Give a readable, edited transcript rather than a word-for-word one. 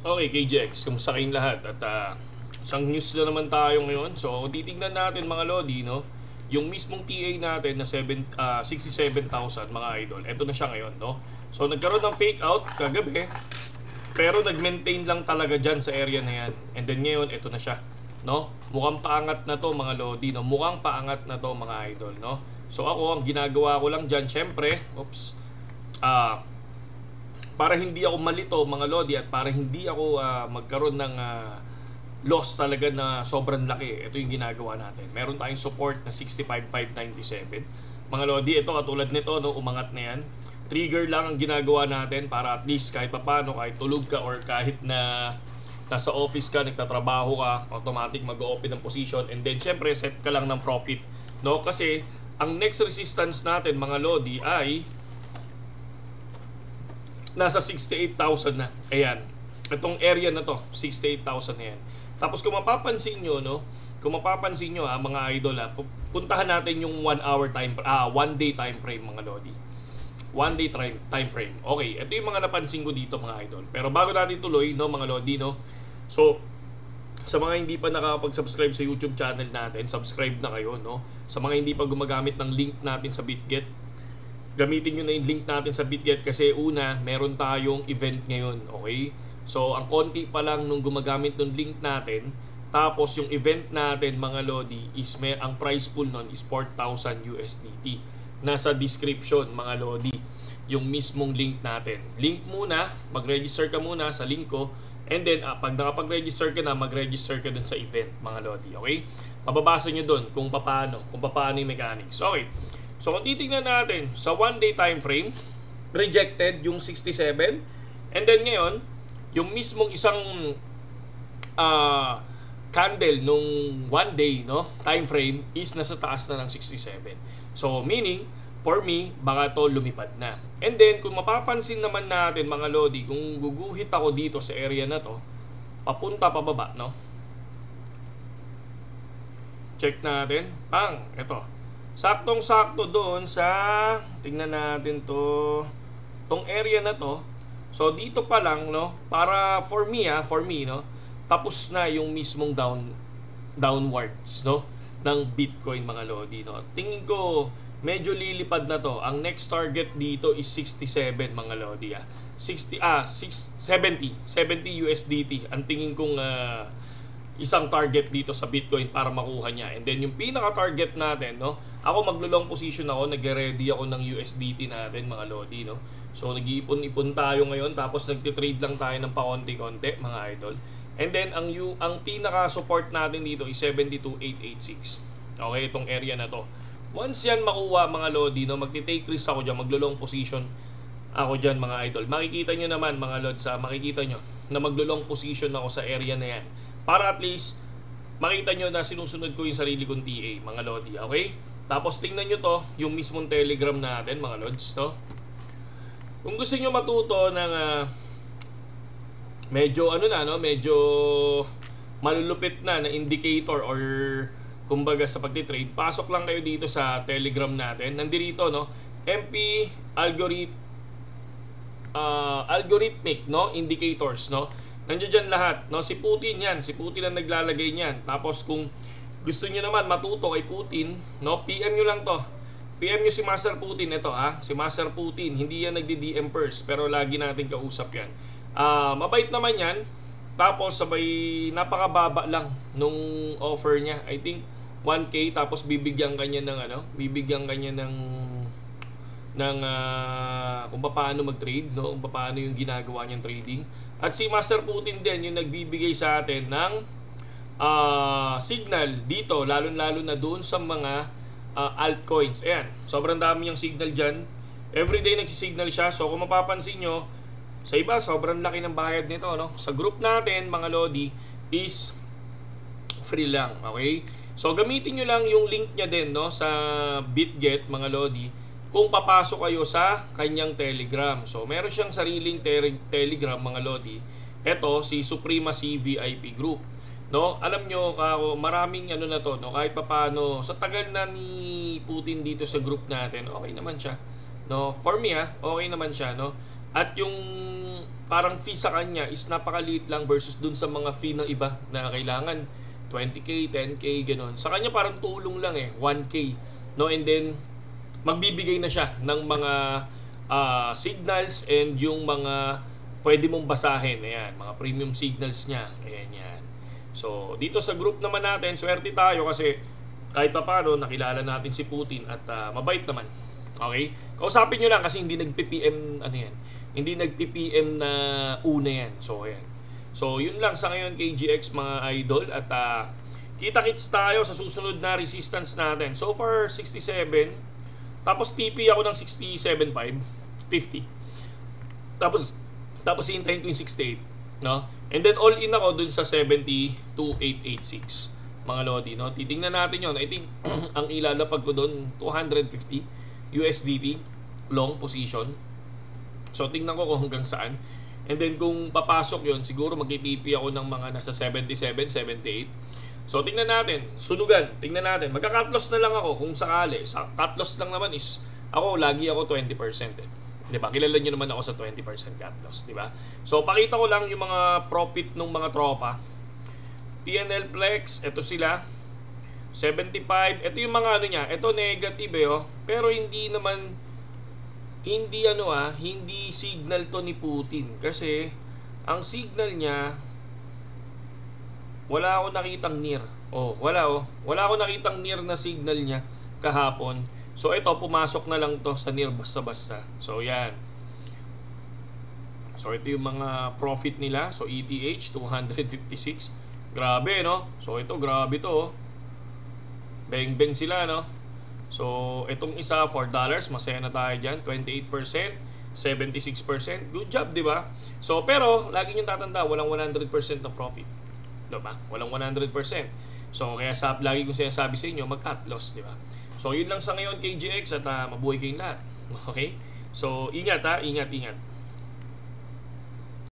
Okay, KJX, kumusta kayong lahat? At isang news na naman tayo ngayon. So, titignan natin mga Lodi, no? Yung mismong TA natin na 67,000 mga idol. Ito na siya ngayon, no? So, nagkaroon ng fake out kagabi. Pero nag-maintain lang talaga dyan sa area na yan. And then ngayon, ito na siya, no? Mukhang paangat na to mga Lodi, no? Mukhang paangat na to mga idol, no? So, ako, ang ginagawa ko lang dyan, syempre, para hindi ako malito mga Lodi at para hindi ako magkaroon ng loss talaga na sobrang laki, ito yung ginagawa natin. Meron tayong support na 65,597 mga Lodi. Ito katulad nito, no, umangat na yan. Trigger lang ang ginagawa natin para at least kahit papano, kahit tulog ka or kahit na nasa office ka, nagtatrabaho ka, automatic mag-open ng position, and then syempre set ka lang ng profit, no? Kasi ang next resistance natin mga Lodi ay nasa 68,000 na. Ayan. Itong area na to, 68,000 na yan. Tapos kung mapapansin nyo, no? Kung mapapansin nyo mga idol, puntahan natin yung 1 day time frame mga Lodi. 1 day time frame. Okay, ito yung mga napansin ko dito mga idol. Pero bago natin tuloy, no, mga Lodi, no? So, sa mga hindi pa nakapag-subscribe sa YouTube channel natin, subscribe na kayo, no? Sa mga hindi pa gumagamit ng link natin sa BitGet, gamitin nyo na yung link natin sa BitGet kasi una, meron tayong event ngayon, okay? So, ang konti pa lang nung gumagamit ng link natin, tapos yung event natin, mga Lodi, is ang price pool nun is 4,000 USDT. Nasa description, mga Lodi, yung mismong link natin. Link muna, mag-register ka muna sa link ko, and then, pag nakapag-register ka na, mag-register ka dun sa event, mga Lodi, okay? Mababasa nyo dun kung paano yung mechanics. Okay. So, kung titignan natin sa 1 day time frame, rejected yung 67. And then ngayon, yung mismong isang candle nung 1 day, no, time frame is nasa taas na ng 67. So, meaning, for me, baka to lumipad na. And then, kung mapapansin naman natin mga Lodi, kung guguhit ako dito sa area na to, papunta pababa, no? Check natin. Ito. Saktong-sakto doon sa, tingnan natin tong area na to. So dito pa lang, no, para for me, no, tapos na yung mismong downwards, no, ng Bitcoin mga Lodi, no. Tingin ko medyo lilipad na to. Ang next target dito is 67 mga Lodi, 70 USDT. Ang tingin kong isang target dito sa Bitcoin para makuha niya. And then yung pinaka-target natin, no, ako maglo-long position ako, nagre-ready ako ng USDT natin mga Lodi, no. So nag-iipon-ipon tayo ngayon, tapos nagtitrade lang tayo ng pakonti-konti mga idol. And then ang pinaka-support natin dito is 72,886. Okay, itong area na to. Once yan makuha mga Lodi, no, magti-take risk ako diyan, maglo-long position ako diyan mga idol. Makikita nyo naman mga Lod, makikita nyo na maglo-long position ako sa area na yan. Para at least makita nyo na sinusunod ko yung sarili kong TA, mga Lodi, okay? Tapos tingnan nyo to, yung mismong Telegram natin, mga Lods, no? Kung gusto nyo matuto ng medyo medyo malulupit na indicator or kumbaga sa pagtitrade, pasok lang kayo dito sa Telegram natin. Nandito, no? MP algorithmic, no, indicators, no. Nandiyan dyan lahat, no? Si Putin yan. Si Putin ang naglalagay niyan. Tapos kung gusto niyo naman matuto kay Putin, no? PM nyo lang to. PM nyo si Master Putin. Ito, si Master Putin. Hindi yan nagdi-DM first, pero lagi natin kausap yan. Mabait naman yan. Tapos sabay napakababa lang nung offer niya. I think 1K, tapos bibigyan kanya ng kung paano mag-trade, no? Kung paano yung ginagawa niyang trading. At si Master Putin din yung nagbibigay sa atin ng signal dito, lalo-lalo na doon sa mga altcoins. Ayan, sobrang dami niyang signal dyan. Everyday nagsisignal siya. So kung mapapansin nyo, sa iba sobrang laki ng bayad nito, no? Sa group natin mga Lodi is free lang, okay? So gamitin nyo lang yung link niya din, no, sa BitGet mga Lodi, kung papasok kayo sa kanyang Telegram. So, meron siyang sariling Telegram, mga Lodi. Ito, si Supremacy VIP Group. No? Alam nyo, maraming na to, no? Kahit papaano, sa tagal na ni Putin dito sa group natin, okay naman siya. No? For me, okay naman siya, no? At yung parang fee sa kanya is napakaliit lang versus dun sa mga fee ng iba na kailangan 20k, 10k, gano'n. Sa kanya parang tulong lang 1k. No? And then, magbibigay na siya ng mga signals and yung mga pwede mong basahin. Ayan, mga premium signals niya. Ayan yan. So, dito sa group naman natin, swerte tayo kasi kahit pa paano, nakilala natin si Putin at mabait naman. Okay? Kausapin nyo lang kasi hindi nag-PPM, ano yan, hindi nag-PPM na una yan. So, ayan. So, yun lang sa ngayon KGX mga idol at kita-kits tayo sa susunod na resistance natin. So far, 67. Tapos TP ako ng 67.5, 50. Tapos hintayin ko yung 68, no? And then all in ako dun sa 72,886 mga lodi, no? Titingnan natin yon. I think ang ilalapag ko dun 250 USDT long position. So tingnan ko kung hanggang saan. And then kung papasok yon, siguro magti-TP ako ng mga nasa 77, 78. So tingnan natin, sunugan, tingnan natin. Magka-cut loss na lang ako kung sakali. Sa cut loss lang naman is lagi ako 20%. 'Di ba? Kilala niyo naman ako sa 20% cut loss, 'di ba? So pakita ko lang yung mga profit ng mga tropa. PNL Flex, ito sila. 75, ito yung mga ano niya. Ito negative pero hindi naman hindi signal to ni Putin kasi ang signal niya wala ako nakitang near. Wala ako nakitang near na signal niya kahapon. So ito pumasok na lang to sa near basta-basta. So yan. So ito yung mga profit nila. So ETH 256. Grabe, no? So ito grabe to. Beng-beng sila, no? So itong isa $4, masaya na tayo diyan, 28%, 76%. Good job, 'di ba? So pero lagi niyo tatanda, walang 100% na profit. 'Di ba? Walang 100%. So kaya lagi ko sinasabi sa inyo, mag-cut loss, 'di ba? So yun lang sa ngayon KGX at mabuhay kayong lahat. Okay? So ingat ingat.